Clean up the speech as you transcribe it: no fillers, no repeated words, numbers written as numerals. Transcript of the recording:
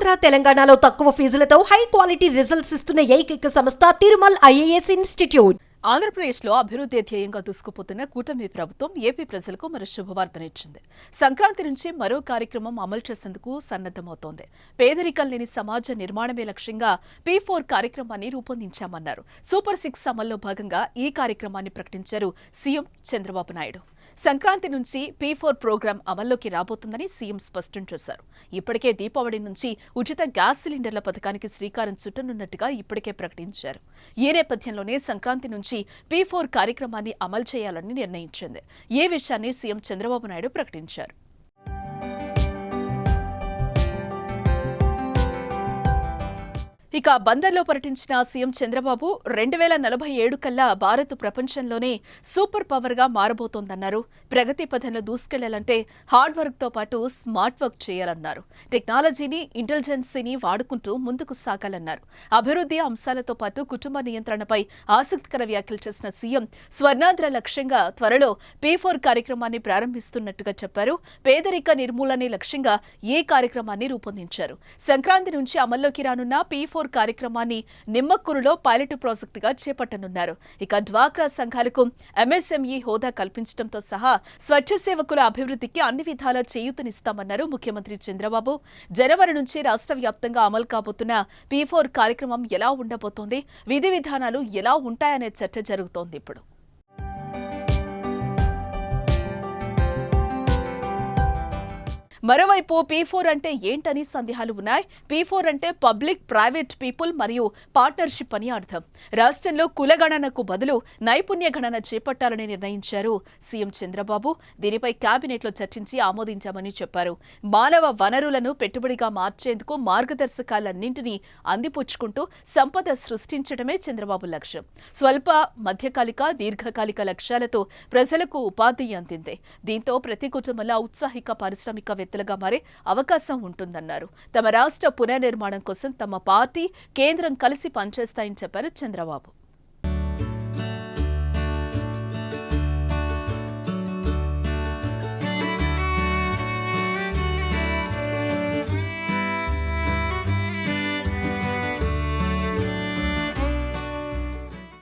ఆంధ్ర తెలంగాణలో తక్కువ ఫీజులతో high quality results ఇస్తున్న ఏకైక సంస్థ తిరుమల్ ఐఏఎస్ ఇన్స్టిట్యూట్. ఆంధ్రప్రదేశ్లో అభివృద్ధి ధ్యేయంగా దూసుకుపోతున్న కూటమి ప్రభుత్వం ఏపీ ప్రజలకు మరో శుభవార్తనిచ్చింది. సంక్రాంతి నుంచి మరో కార్యక్రమం అమలు చేసేందుకు సన్నద్దమవుతోంది. పేదరికం లేని సమాజ నిర్మాణమే లక్ష్యంగా P4 కార్యక్రమాన్ని రూపొందించామన్నారు. సూపర్ 6 అమల్లో భాగంగా ఈ కార్యక్రమాన్ని ప్రకటించారు సీఎం చంద్రబాబు నాయుడు. సంక్రాంతి నుంచి P4 ప్రోగ్రాం అమల్లోకి రాబోతుందని సీఎం స్పష్టం చేశారు. ఇప్పటికే దీపావళి నుంచి ఉచిత గ్యాస్ సిలిండర్ల పథకానికి శ్రీకారం చుట్టనున్నట్టుగా ఇప్పటికే ప్రకటించారు. ఈ నేపథ్యంలోనే సంక్రాంతి నుంచి P4 కార్యక్రమాన్ని అమలు చేయాలని నిర్ణయించింది. ఈ విషయాన్ని సీఎం చంద్రబాబు నాయుడు ప్రకటించారు. ఇక బందర్లో పర్యటించిన సీఎం చంద్రబాబు 2047 కల్లా భారత్ ప్రపంచంలోనే సూపర్ పవర్ గా మారబోతోందన్నారు. ప్రగతి పథంలో దూసుకెళ్లాలంటే హార్డ్ వర్క్ తో పాటు స్మార్ట్ వర్క్ చేయాలన్నారు. టెక్నాలజీని, ఇంటెలిజెన్సీని వాడుకుంటూ ముందుకు సాగాలన్నారు. అభివృద్ధి అంశాలతో పాటు కుటుంబ నియంత్రణపై ఆసక్తికర వ్యాఖ్యలు చేసిన సీఎం స్వర్ణాంధ్ర లక్ష్యంగా త్వరలో P4 కార్యక్రమాన్ని ప్రారంభిస్తున్నట్టుగా చెప్పారు. పేదరిక నిర్మూలనే లక్ష్యంగా ఈ కార్యక్రమాన్ని రూపొందించారు. సంక్రాంతి నుంచి అమల్లోకి రానున్న P4 కార్యక్రమాన్ని నిమ్మకూరులో పైలట్ ప్రాజెక్టుగా చేపట్టనున్నారు. ఇక డ్వాక్రా సంఘాలకు MSME హోదా కల్పించడంతో సహా స్వచ్ఛ సేవకుల అభివృద్ధికి అన్ని విధాలా చేయూతనిస్తామన్నారు ముఖ్యమంత్రి చంద్రబాబు. జనవరి నుంచి రాష్ట్ర వ్యాప్తంగా అమలు కాబోతున్న P4 కార్యక్రమం ఎలా ఉండబోతోంది, విధి విధానాలు ఎలా ఉంటాయనే చర్చ జరుగుతోంది ఇప్పుడు. మరోవైపు P4 అంటే ఏంటని సందేహాలు ఉన్నాయి. P4 అంటే పబ్లిక్ ప్రైవేట్ పీపుల్ మరియు పార్ట్నర్షిప్ అని అర్థం. రాష్ట్రంలో కులగణనకు బదులు నైపుణ్య గణన చేపట్టాలని నిర్ణయించారు సీఎం చంద్రబాబు. దీనిపై కేబినెట్లో చర్చించి ఆమోదించామని చెప్పారు. మానవ వనరులను పెట్టుబడిగా మార్చేందుకు మార్గదర్శకాలన్నింటినీ అందిపుచ్చుకుంటూ సంపద సృష్టించడమే చంద్రబాబు లక్ష్యం. స్వల్ప, మధ్యకాలిక, దీర్ఘకాలిక లక్ష్యాలతో ప్రజలకు ఉపాధి అందిందే. దీంతో ప్రతి కుటుంబంలో ఔత్సాహిక పారిశ్రామిక గా మారే అవకాశం ఉంటుందన్నారు. తమ రాష్ట్ర పునర్నిర్మాణం కోసం తమ పార్టీ, కేంద్రం కలిసి పనిచేస్తాయని చెప్పారు చంద్రబాబు.